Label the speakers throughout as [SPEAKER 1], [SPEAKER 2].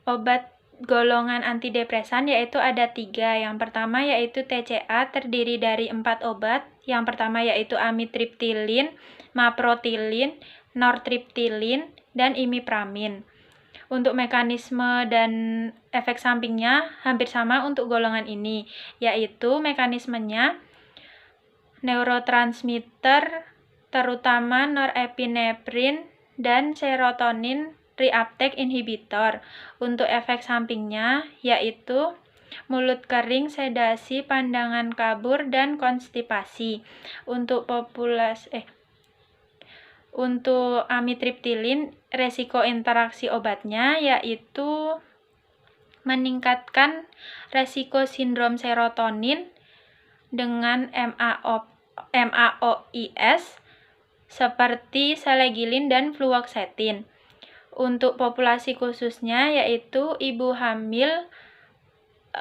[SPEAKER 1] obat golongan antidepresan yaitu ada 3. Yang pertama yaitu TCA, terdiri dari 4 obat. Yang pertama yaitu amitriptilin, maprotilin, nortriptilin, dan imipramin. Untuk mekanisme dan efek sampingnya hampir sama untuk golongan ini, yaitu mekanismenya neurotransmitter terutama norepinefrin dan serotonin reuptake inhibitor. Untuk efek sampingnya yaitu mulut kering, sedasi, pandangan kabur, dan konstipasi. Untuk amitriptilin, resiko interaksi obatnya yaitu meningkatkan resiko sindrom serotonin dengan MAOIs seperti selegilin dan fluoxetine. Untuk populasi khususnya yaitu ibu hamil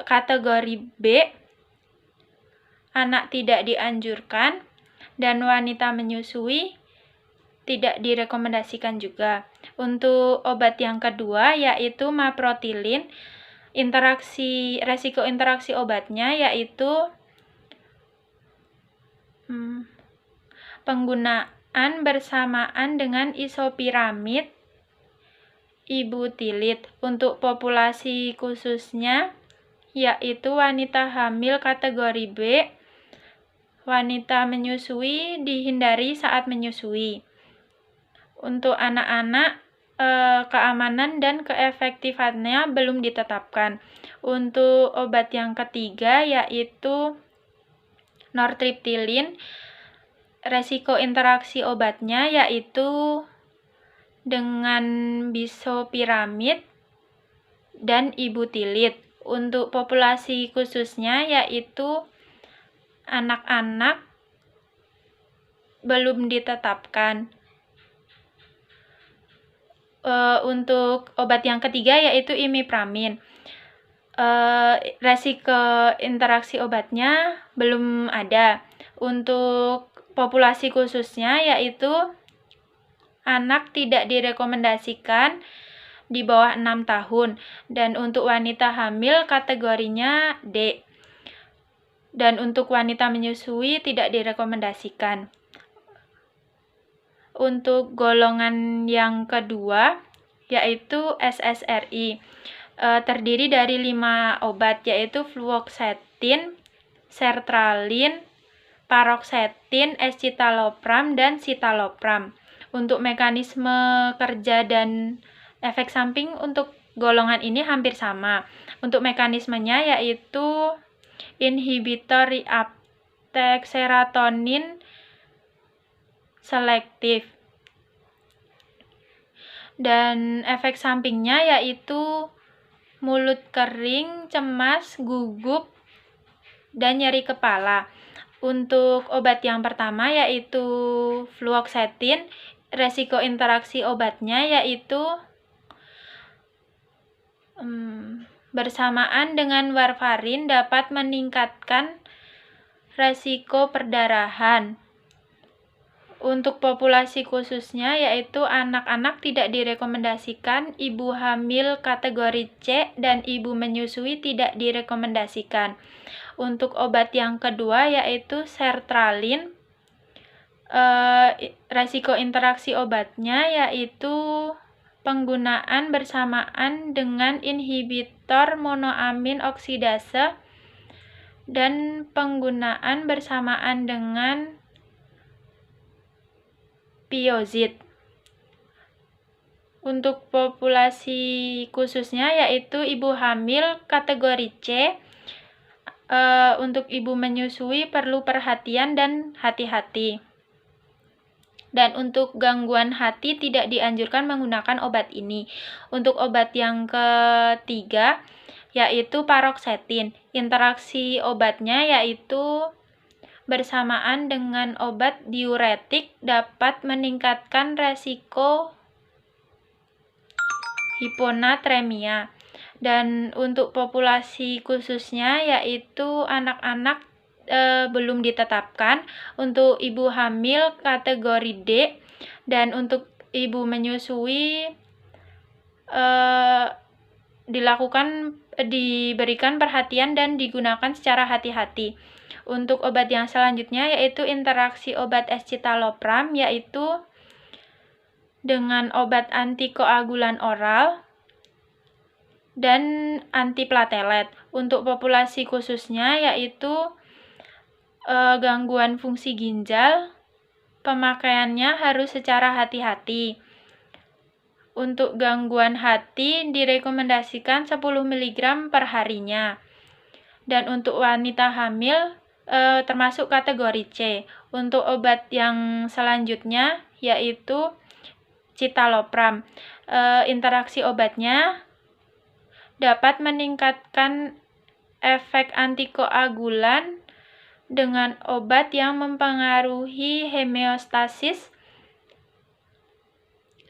[SPEAKER 1] kategori B, anak tidak dianjurkan, dan wanita menyusui tidak direkomendasikan juga. Untuk obat yang kedua yaitu maprotilin, resiko interaksi obatnya yaitu penggunaan bersamaan dengan isopiramid ibutilit. Untuk populasi khususnya yaitu wanita hamil kategori B, wanita menyusui dihindari saat menyusui. Untuk anak-anak, keamanan dan keefektifannya belum ditetapkan. Untuk obat yang ketiga yaitu nortriptilin, resiko interaksi obatnya yaitu dengan bisopiramid dan ibutilit. Untuk populasi khususnya yaitu anak-anak belum ditetapkan. Untuk obat yang ketiga yaitu imipramin, resiko interaksi obatnya belum ada. Untuk populasi khususnya yaitu anak tidak direkomendasikan di bawah 6 tahun, dan untuk wanita hamil kategorinya D, dan untuk wanita menyusui tidak direkomendasikan. Untuk golongan yang kedua yaitu SSRI, terdiri dari 5 obat yaitu fluoxetine, sertralin, paroxetine, escitalopram, dan citalopram. Untuk mekanisme kerja dan efek samping untuk golongan ini hampir sama. Untuk mekanismenya yaitu inhibitor reuptake serotonin selektif, dan efek sampingnya yaitu mulut kering, cemas, gugup, dan nyeri kepala. Untuk obat yang pertama yaitu fluoxetine, resiko interaksi obatnya yaitu bersamaan dengan warfarin dapat meningkatkan resiko perdarahan. Untuk populasi khususnya yaitu anak-anak tidak direkomendasikan, ibu hamil kategori C, dan ibu menyusui tidak direkomendasikan. Untuk obat yang kedua yaitu sertralin, resiko interaksi obatnya yaitu penggunaan bersamaan dengan inhibitor monoamin oksidase dan penggunaan bersamaan dengan piozid. Untuk populasi khususnya yaitu ibu hamil kategori C, untuk ibu menyusui perlu perhatian dan hati-hati. Dan untuk gangguan hati tidak dianjurkan menggunakan obat ini. Untuk obat yang ketiga yaitu paroxetine, interaksi obatnya yaitu bersamaan dengan obat diuretik dapat meningkatkan resiko hiponatremia. Dan untuk populasi khususnya yaitu anak-anak belum ditetapkan. Untuk ibu hamil kategori D, dan untuk ibu menyusui diberikan perhatian dan digunakan secara hati-hati. Untuk obat yang selanjutnya yaitu interaksi obat escitalopram, yaitu dengan obat antikoagulan oral dan antiplatelet. Untuk populasi khususnya yaitu gangguan fungsi ginjal, pemakaiannya harus secara hati-hati. Untuk gangguan hati direkomendasikan 10 mg per harinya. Dan untuk wanita hamil termasuk kategori C. Untuk obat yang selanjutnya yaitu citalopram. Interaksi obatnya dapat meningkatkan efek antikoagulan dengan obat yang mempengaruhi homeostasis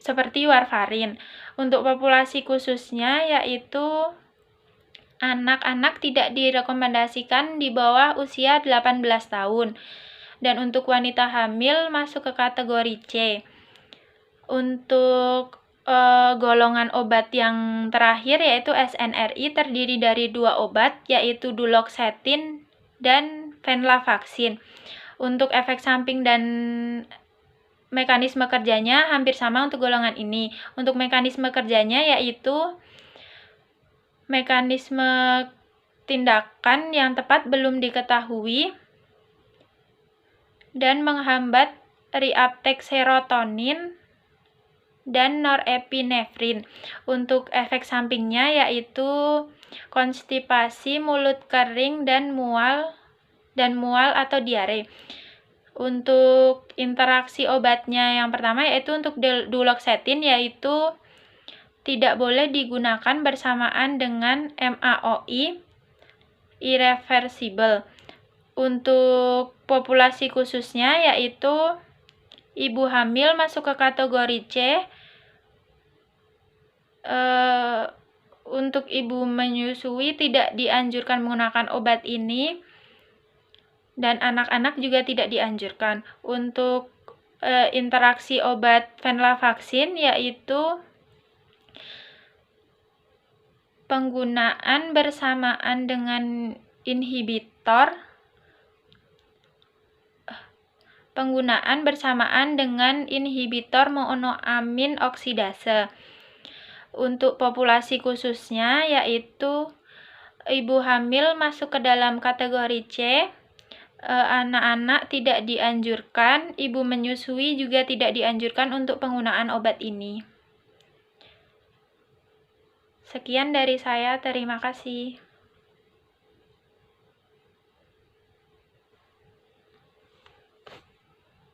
[SPEAKER 1] seperti warfarin. Untuk populasi khususnya yaitu anak-anak tidak direkomendasikan di bawah usia 18 tahun. Dan untuk wanita hamil masuk ke kategori C. Untuk golongan obat yang terakhir yaitu SNRI terdiri dari 2 obat yaitu duloxetin dan venlafaxine. Untuk efek samping dan mekanisme kerjanya hampir sama untuk golongan ini. Untuk mekanisme kerjanya yaitu mekanisme tindakan yang tepat belum diketahui dan menghambat reuptake serotonin dan norepinefrin. Untuk efek sampingnya yaitu konstipasi, mulut kering dan mual atau diare. Untuk interaksi obatnya yang pertama yaitu untuk duloxetin, yaitu tidak boleh digunakan bersamaan dengan MAOI irreversible. Untuk populasi khususnya yaitu ibu hamil masuk ke kategori C. Untuk ibu menyusui tidak dianjurkan menggunakan obat ini. Dan anak-anak juga tidak dianjurkan. Untuk interaksi obat venlafaxine yaitu penggunaan bersamaan dengan inhibitor monoamin oksidase. Untuk populasi khususnya yaitu ibu hamil masuk ke dalam kategori C. Anak-anak tidak dianjurkan, ibu menyusui juga tidak dianjurkan untuk penggunaan obat ini. Sekian dari saya, terima kasih.